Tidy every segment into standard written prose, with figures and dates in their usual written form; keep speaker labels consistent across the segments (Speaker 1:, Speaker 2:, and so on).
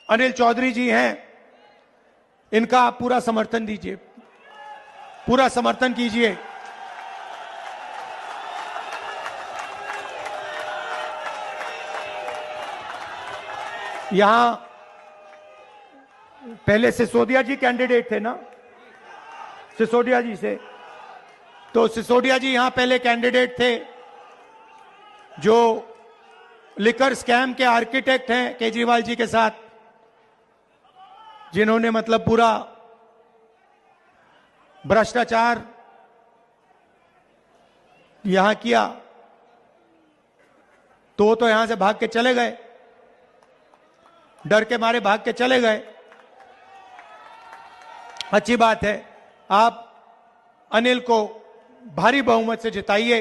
Speaker 1: अनिल चौधरी जी हैं, इनका आप पूरा समर्थन दीजिए, पूरा समर्थन कीजिए। यहां पहले सिसोदिया जी कैंडिडेट थे ना, सिसोदिया जी से, तो सिसोदिया जी यहां पहले कैंडिडेट थे, जो लिकर स्कैम के आर्किटेक्ट हैं केजरीवाल जी के साथ, जिन्होंने मतलब पूरा भ्रष्टाचार यहां किया। तो वो तो यहां से भाग के चले गए, डर के मारे भाग के चले गए। अच्छी बात है, आप अनिल को भारी बहुमत से जिताइए।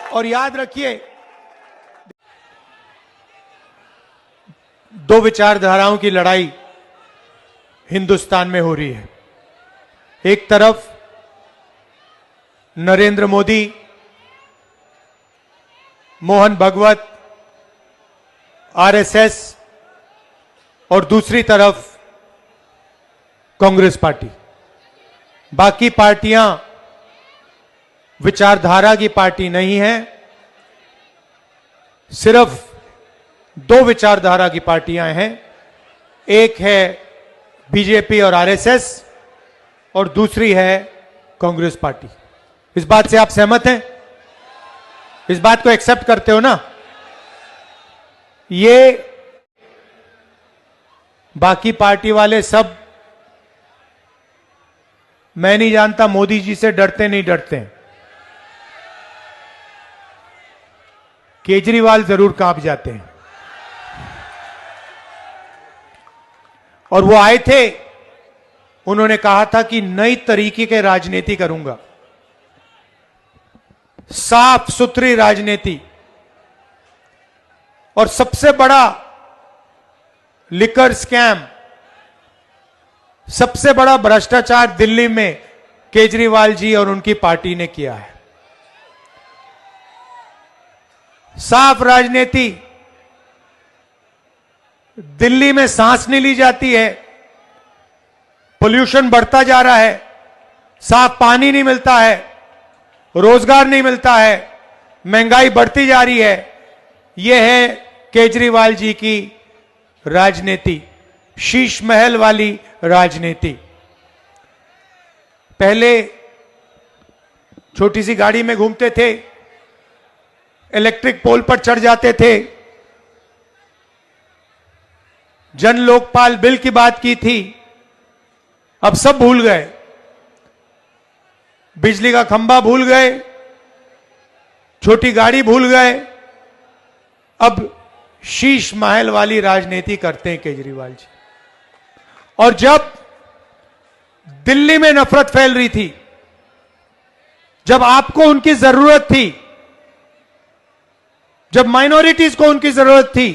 Speaker 1: और याद रखिए, दो विचारधाराओं की लड़ाई हिंदुस्तान में हो रही है। एक तरफ नरेंद्र मोदी, मोहन भगवत, आरएसएस, और दूसरी तरफ कांग्रेस पार्टी। बाकी पार्टियां विचारधारा की पार्टी नहीं है, सिर्फ दो विचारधारा की पार्टियां हैं। एक है बीजेपी और आरएसएस, और दूसरी है कांग्रेस पार्टी। इस बात से आप सहमत हैं? इस बात को एक्सेप्ट करते हो ना? ये बाकी पार्टी वाले सब, मैं नहीं जानता मोदी जी से डरते नहीं डरते, केजरीवाल जरूर कांप जाते हैं। और वो आए थे, उन्होंने कहा था कि नई तरीके के राजनीति करूंगा, साफ सुथरी राजनीति। और सबसे बड़ा लिकर स्कैम, सबसे बड़ा भ्रष्टाचार दिल्ली में केजरीवाल जी और उनकी पार्टी ने किया है। साफ राजनीति, दिल्ली में सांस नहीं ली जाती है, पोल्यूशन बढ़ता जा रहा है, साफ पानी नहीं मिलता है, रोजगार नहीं मिलता है, महंगाई बढ़ती जा रही है। यह है केजरीवाल जी की राजनीति, शीश महल वाली राजनीति। पहले छोटी सी गाड़ी में घूमते थे, इलेक्ट्रिक पोल पर चढ़ जाते थे, जन लोकपाल बिल की बात की थी, अब सब भूल गए। बिजली का खंभा भूल गए, छोटी गाड़ी भूल गए, अब शीश महल वाली राजनीति करते हैं केजरीवाल जी। और जब दिल्ली में नफरत फैल रही थी, जब आपको उनकी जरूरत थी, जब माइनॉरिटीज को उनकी जरूरत थी,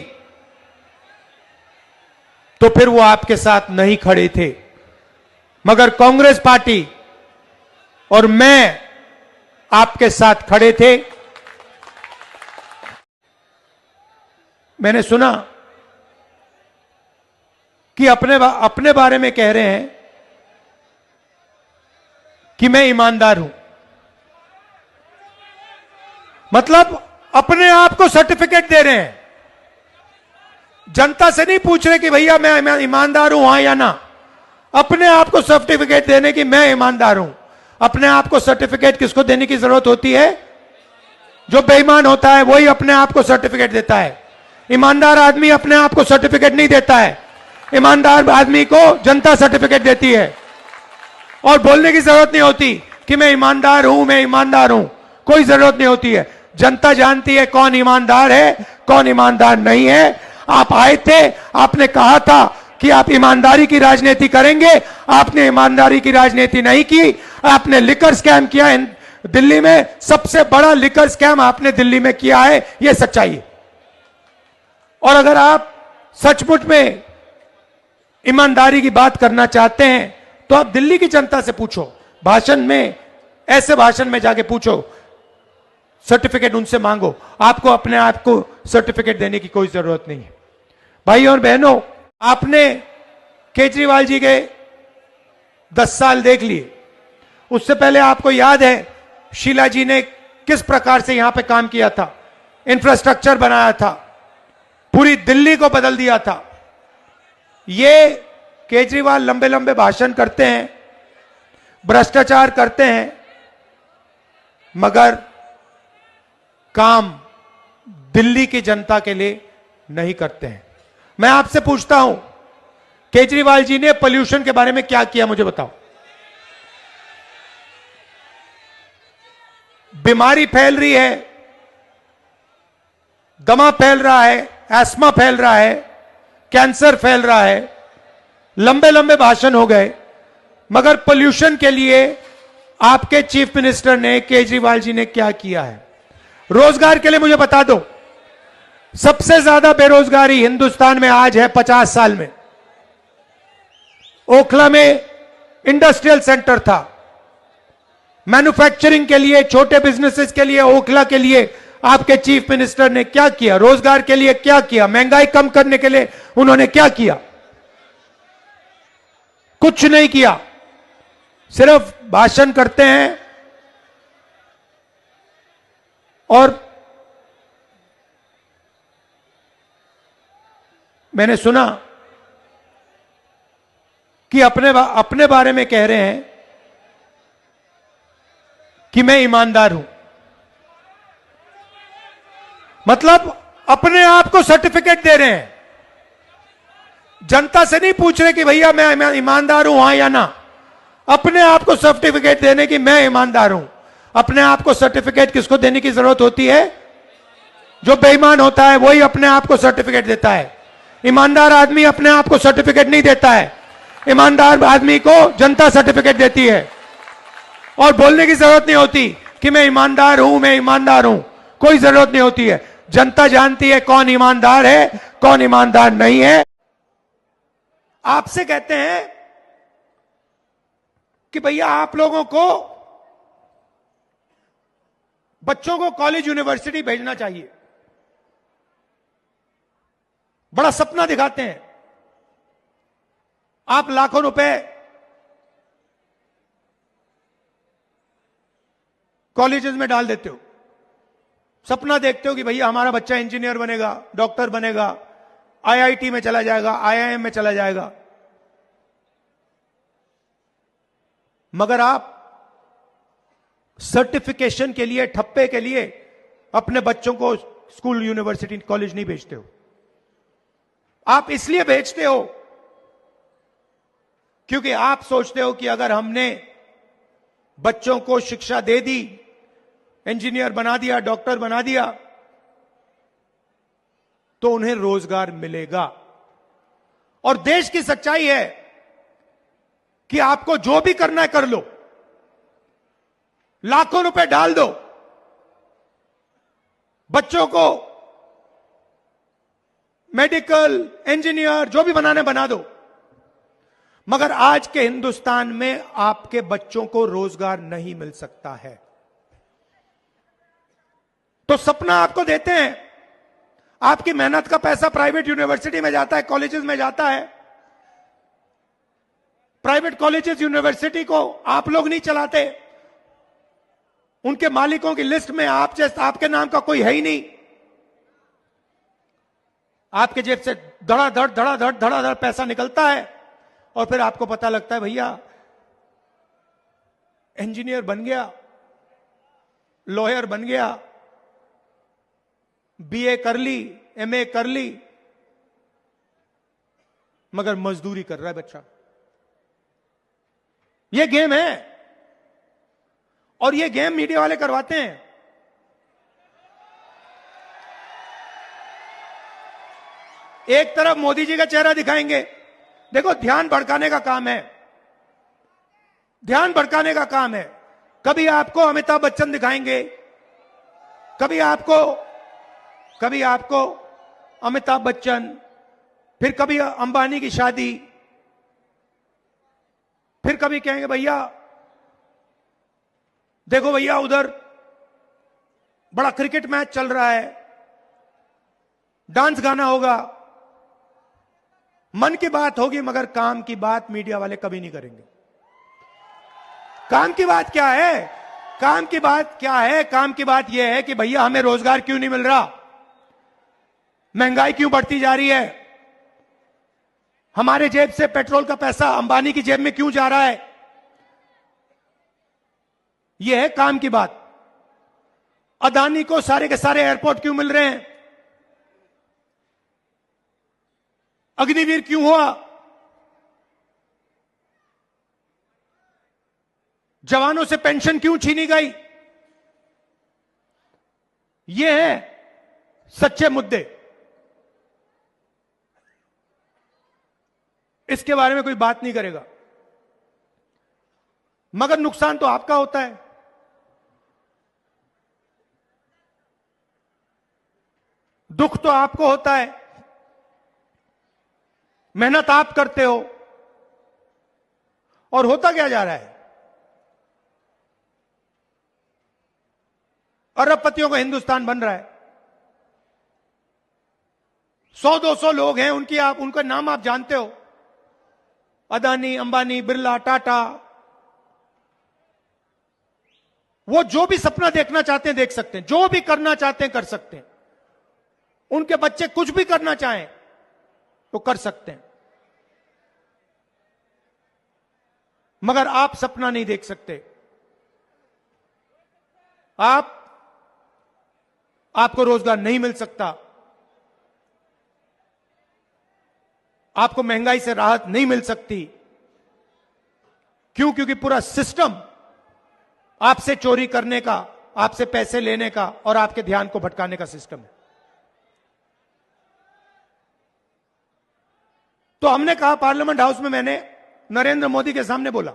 Speaker 1: तो फिर वो आपके साथ नहीं खड़े थे। मगर कांग्रेस पार्टी और मैं आपके साथ खड़े थे। मैंने सुना कि अपने बारे में कह रहे हैं कि मैं ईमानदार हूं, मतलब अपने आप को सर्टिफिकेट दे रहे हैं। जनता से नहीं पूछ रहे कि भैया मैं ईमानदार हूं हां या ना, अपने आप को सर्टिफिकेट देने की मैं ईमानदार हूं। अपने आप को सर्टिफिकेट किसको देने की जरूरत होती है? जो बेईमान होता है वही अपने आप को सर्टिफिकेट देता है। ईमानदार आदमी अपने आप को सर्टिफिकेट नहीं देता है, ईमानदार आदमी को जनता सर्टिफिकेट देती है। और बोलने की जरूरत नहीं होती कि मैं ईमानदार हूं, मैं ईमानदार हूं, कोई जरूरत नहीं होती है। जनता जानती है कौन ईमानदार है, कौन ईमानदार नहीं है। आप आए थे, आपने कहा था कि आप ईमानदारी की राजनीति करेंगे, आपने ईमानदारी की राजनीति नहीं की, आपने लिकर स्कैम किया है। दिल्ली में सबसे बड़ा लिकर स्कैम आपने दिल्ली में किया है, यह सच्चाई है। और अगर आप सचमुच में ईमानदारी की बात करना चाहते हैं तो आप दिल्ली की जनता से पूछो, भाषण में, ऐसे भाषण में जाके पूछो, सर्टिफिकेट उनसे मांगो, आपको अपने आप को सर्टिफिकेट देने की कोई जरूरत नहीं है। भाई और बहनों, आपने केजरीवाल जी के 10 साल देख लिए। उससे पहले आपको याद है शीला जी ने किस प्रकार से यहां पे काम किया था, इंफ्रास्ट्रक्चर बनाया था, पूरी दिल्ली को बदल दिया था। ये केजरीवाल लंबे लंबे भाषण करते हैं, भ्रष्टाचार करते हैं, मगर काम दिल्ली की जनता के लिए नहीं करते हैं। मैं आपसे पूछता हूं, केजरीवाल जी ने पोल्यूशन के बारे में क्या किया, मुझे बताओ। बीमारी फैल रही है, दमा फैल रहा है, एस्मा फैल रहा है, कैंसर फैल रहा है, लंबे लंबे भाषण हो गए, मगर पोल्यूशन के लिए आपके चीफ मिनिस्टर ने, केजरीवाल जी ने क्या किया है? रोजगार के लिए मुझे बता दो, सबसे ज्यादा बेरोजगारी हिंदुस्तान में आज है 50 साल में। ओखला में इंडस्ट्रियल सेंटर था, मैन्युफैक्चरिंग के लिए, छोटे बिजनेसेस के लिए, ओखला के लिए आपके चीफ मिनिस्टर ने क्या किया? रोजगार के लिए क्या किया? महंगाई कम करने के लिए उन्होंने क्या किया? कुछ नहीं किया, सिर्फ भाषण करते हैं। और मैंने सुना कि अपने बारे में कह रहे हैं कि मैं ईमानदार हूं। मतलब अपने आप को सर्टिफिकेट दे रहे हैं, जनता से नहीं पूछ रहे कि भैया मैं ईमानदार हूं हां या ना। अपने आप को सर्टिफिकेट देने की मैं ईमानदार हूं। अपने आप को सर्टिफिकेट किसको देने की जरूरत होती है? जो बेईमान होता है वही अपने आप को सर्टिफिकेट देता है। ईमानदार आदमी अपने आप को सर्टिफिकेट नहीं देता है। ईमानदार आदमी को जनता सर्टिफिकेट देती है, और बोलने की जरूरत नहीं होती कि मैं ईमानदार हूं, मैं ईमानदार हूं। कोई जरूरत नहीं होती है। जनता जानती है कौन ईमानदार है, कौन ईमानदार नहीं है। आपसे कहते हैं कि भैया आप लोगों को, बच्चों को कॉलेज यूनिवर्सिटी भेजना चाहिए। बड़ा सपना दिखाते हैं। आप लाखों रुपए कॉलेजेस में डाल देते हो, सपना देखते हो कि भैया हमारा बच्चा इंजीनियर बनेगा, डॉक्टर बनेगा, आईआईटी में चला जाएगा, आईआईएम में चला जाएगा। मगर आप सर्टिफिकेशन के लिए, ठप्पे के लिए अपने बच्चों को स्कूल, यूनिवर्सिटी, कॉलेज नहीं भेजते हो। आप इसलिए भेजते हो क्योंकि आप सोचते हो कि अगर हमने बच्चों को शिक्षा दे दी, इंजीनियर बना दिया, डॉक्टर बना दिया, तो उन्हें रोजगार मिलेगा। और देश की सच्चाई है कि आपको जो भी करना है कर लो, लाखों रुपए डाल दो, बच्चों को मेडिकल, इंजीनियर, जो भी बनाने बना दो, मगर आज के हिंदुस्तान में आपके बच्चों को रोजगार नहीं मिल सकता है। तो सपना आपको देते हैं, आपकी मेहनत का पैसा प्राइवेट यूनिवर्सिटी में जाता है, कॉलेजेस में जाता है। प्राइवेट कॉलेजेस, यूनिवर्सिटी को आप लोग नहीं चलाते, उनके मालिकों की लिस्ट में आपके नाम का कोई है ही नहीं। आपके जेब से धड़ाधड़ पैसा निकलता है, और फिर आपको पता लगता है भैया इंजीनियर बन गया, लॉयर बन गया, बीए कर ली, एमए कर ली, मगर मजदूरी कर रहा है बच्चा। यह गेम है, और यह गेम मीडिया वाले करवाते हैं। एक तरफ मोदी जी का चेहरा दिखाएंगे, देखो ध्यान भड़काने का काम है, ध्यान भड़काने का काम है। कभी आपको अमिताभ बच्चन दिखाएंगे, कभी आपको अमिताभ बच्चन, फिर कभी अंबानी की शादी, फिर कभी कहेंगे भैया देखो भैया उधर बड़ा क्रिकेट मैच चल रहा है, डांस गाना होगा, मन की बात होगी, मगर काम की बात मीडिया वाले कभी नहीं करेंगे। काम की बात क्या है? काम की बात क्या है? काम की बात यह है कि भैया हमें रोजगार क्यों नहीं मिल रहा, महंगाई क्यों बढ़ती जा रही है, हमारे जेब से पेट्रोल का पैसा अंबानी की जेब में क्यों जा रहा है। यह है काम की बात। अदानी को सारे के सारे एयरपोर्ट क्यों मिल रहे हैं, अग्निवीर क्यों हुआ, जवानों से पेंशन क्यों छीनी गई। ये हैं सच्चे मुद्दे। इसके बारे में कोई बात नहीं करेगा, मगर नुकसान तो आपका होता है। दुख तो आपको होता है, मेहनत आप करते हो, और होता क्या जा रहा है, अरबपतियों का हिंदुस्तान बन रहा है। 100-200 लोग हैं, उनका नाम आप जानते हो, अदानी, अंबानी, बिरला, टाटा। वो जो भी सपना देखना चाहते हैं देख सकते हैं, जो भी करना चाहते हैं कर सकते हैं। उनके बच्चे कुछ भी करना चाहें तो कर सकते हैं, मगर आप सपना नहीं देख सकते। आपको रोजगार नहीं मिल सकता, आपको महंगाई से राहत नहीं मिल सकती। क्यों? क्योंकि पूरा सिस्टम आपसे चोरी करने का, आपसे पैसे लेने का और आपके ध्यान को भटकाने का सिस्टम है। तो हमने कहा, पार्लियामेंट हाउस में मैंने नरेंद्र मोदी के सामने बोला,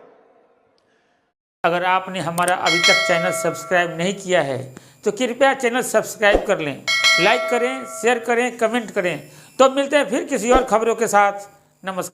Speaker 2: अगर आपने हमारा अभी तक चैनल सब्सक्राइब नहीं किया है तो कृपया चैनल सब्सक्राइब कर लें, लाइक करें, शेयर करें, कमेंट करें। तो मिलते हैं फिर किसी और खबरों के साथ। नमस्कार।